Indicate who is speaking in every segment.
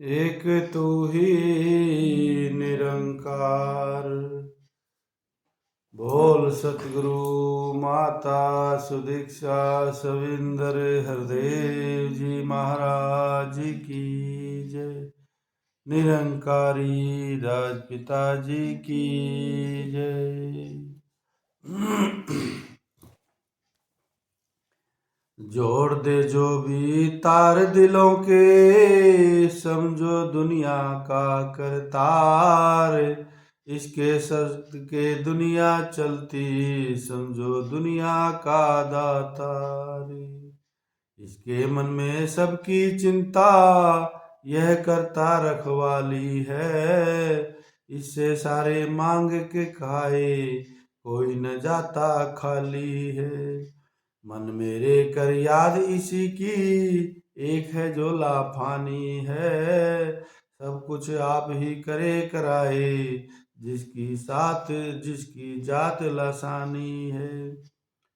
Speaker 1: एक तू ही निरंकार। बोल सतगुरु माता सुदीक्षा सविंदर हरदेव जी महाराज की जय। निरंकारी राजपिता जी की जय। जोड़ दे जो भी तार दिलों के, समझो दुनिया का करतार। इसके सदके दुनिया चलती, समझो दुनिया का दातार। इसके मन में सबकी चिंता, यह करता रखवाली है। इससे सारे मांग के खाए, कोई न जाता खाली है। मन मेरे कर याद इसी की, एक है जो लाफानी है। सब कुछ आप ही करे कराए, जिसकी जात लासानी है।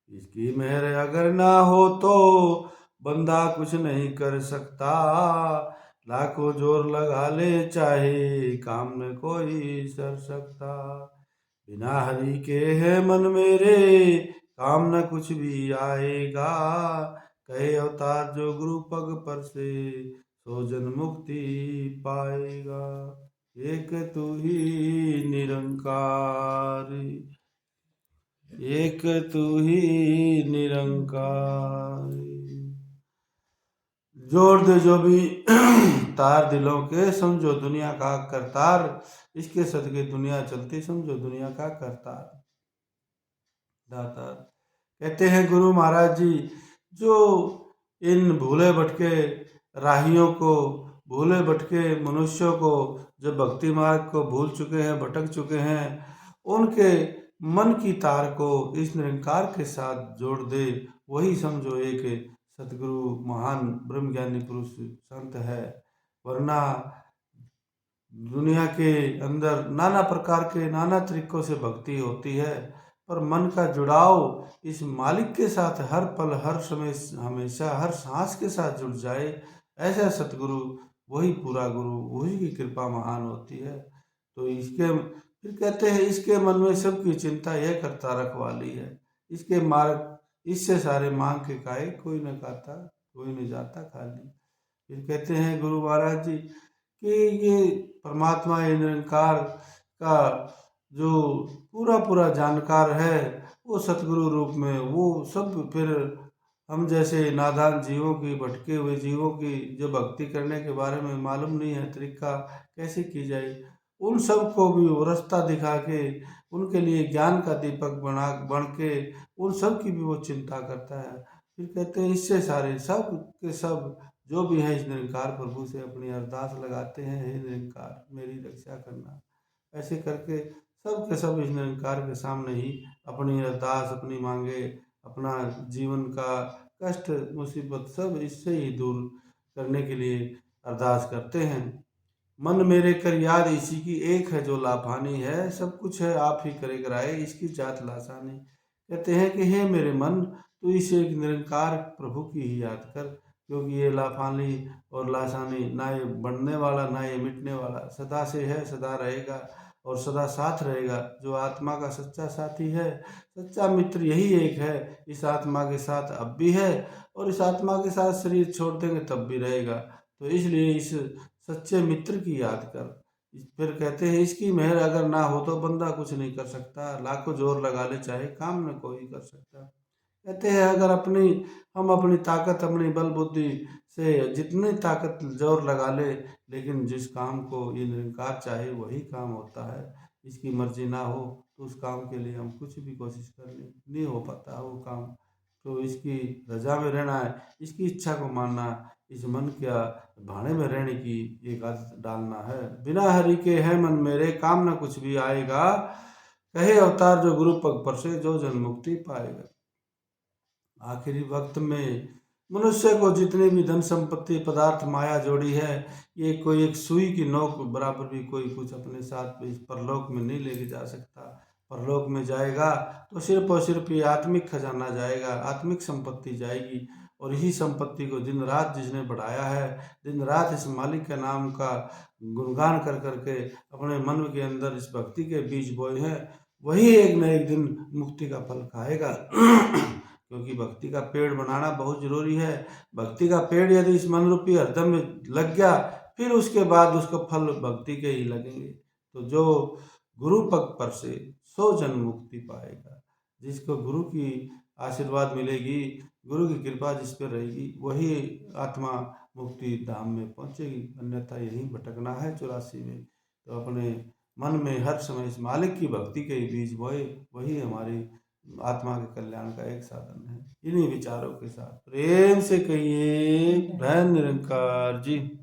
Speaker 1: इसकी मेहर अगर ना हो तो, बंदा कुछ नहीं कर सकता। लाखों जोर लगा ले चाहे, काम में कोई सर सकता। बिना हरि के है मन मेरे, काम न कुछ भी आएगा। कहे अवतार जो गुरु पग पर से, सो जन मुक्ति पाएगा। एक तू ही निरंकार, एक तू ही निरंकार। जोड़ दे जो भी तार दिलों के, समझो दुनिया का करतार। इसके सदके दुनिया चलती, समझो दुनिया का करतार दातार। कहते हैं गुरु महाराज जी, जो इन भूले भटके राहियों को, भूले भटके मनुष्यों को, जो भक्ति मार्ग को भूल चुके हैं, भटक चुके हैं, उनके मन की तार को इस निरंकार के साथ जोड़ दे। वही समझो एक सतगुरु महान ब्रह्मज्ञानी पुरुष संत है। वरना दुनिया के अंदर नाना प्रकार के नाना तरीकों से भक्ति होती है, पर मन का जुड़ाव इस मालिक के साथ हर पल हर समय हमेशा हर सांस के साथ जुड़ जाए, ऐसा सतगुरु वही पूरा गुरु, वही की कृपा महान होती है। तो इसके फिर कहते हैं, इसके मन में सबकी चिंता यह करता रखवाली है। इसके मार्ग इससे सारे मांग के खाए, कोई न खाता कोई न जाता खाली। फिर कहते हैं गुरु महाराज जी कि ये परमात्मा ये निरंकार का जो पूरा पूरा जानकार है, वो सतगुरु रूप में वो सब फिर हम जैसे नादान जीवों की, भटके हुए जीवों की, जो भक्ति करने के बारे में मालूम नहीं है तरीका कैसे की जाए, उन सब को भी वो रास्ता दिखा के, उनके लिए ज्ञान का दीपक बन के उन सब की भी वो चिंता करता है। फिर कहते हैं, इससे सारे सब के सब जो भी हैं इस निरंकार प्रभु से अपनी अरदास लगाते हैं, हे निरंकार मेरी रक्षा करना। ऐसे करके सब के सब इस निरंकार के सामने ही अपनी अरदास, अपनी मांगे, अपना जीवन का कष्ट मुसीबत सब इससे ही दूर करने के लिए अरदास करते हैं। मन मेरे कर याद इसी की, एक है जो लाभानी है। सब कुछ है आप ही करे कराए, इसकी जात लासानी। कहते हैं कि हे मेरे मन, तू इसे एक निरंकार प्रभु की ही याद कर, क्योंकि ये लाफानी और लासानी ना ये बढ़ने वाला ना ये मिटने वाला, सदा से है, सदा रहेगा और सदा साथ रहेगा। जो आत्मा का सच्चा साथी है, सच्चा मित्र यही एक है। इस आत्मा के साथ अब भी है और इस आत्मा के साथ शरीर छोड़ देंगे तब भी रहेगा। तो इसलिए इस सच्चे मित्र की याद कर। फिर कहते हैं, इसकी मेहर अगर ना हो तो बंदा कुछ नहीं कर सकता। लाखों जोर लगा ले चाहे, काम न कोई कर सकता। कहते हैं, अगर हम अपनी ताकत, अपनी बल बुद्धि से जितनी ताकत जोर लगा ले, लेकिन जिस काम को ये निरंकार चाहे वही काम होता है। इसकी मर्जी ना हो तो उस काम के लिए हम कुछ भी कोशिश कर लें, नहीं हो पाता वो काम। तो इसकी रजा में रहना है, इसकी इच्छा को मानना, इस मन का भाने में रहने की एक आदत डालना है। बिना हरि के है मन मेरे, काम ना कुछ भी आएगा। कहे अवतार जो गुरु पग पर से, जो जन मुक्ति पाएगा। आखिरी वक्त में मनुष्य को जितनी भी धन संपत्ति पदार्थ माया जोड़ी है, ये कोई एक सुई की नोक बराबर भी कोई कुछ अपने साथ इस परलोक में नहीं लेके जा सकता। परलोक में जाएगा तो सिर्फ और सिर्फ ये आत्मिक खजाना जाएगा, आत्मिक संपत्ति जाएगी। और इसी संपत्ति को दिन रात जिसने बढ़ाया है, दिन रात इस मालिक के नाम का गुणगान कर करके अपने मन के अंदर इस भक्ति के बीज बोए हैं, वही एक न एक दिन मुक्ति का फल खाएगा। क्योंकि भक्ति का पेड़ बनाना बहुत जरूरी है। भक्ति का पेड़ यदि इस मन रूपी हृदय में लग गया, फिर उसके बाद उसको फल भक्ति के ही लगेंगे। तो जो गुरु पग पर से सो जन मुक्ति पाएगा, जिसको गुरु की आशीर्वाद मिलेगी, गुरु की कृपा जिस पर रहेगी, वही आत्मा मुक्ति धाम में पहुंचेगी। अन्यथा यही भटकना है 84 में। तो अपने मन में हर समय इस मालिक की भक्ति के बीज बोए, वही हमारी आत्मा के कल्याण का एक साधन है। इन्हीं विचारों के साथ प्रेम से कहिए धन निरंकार जी।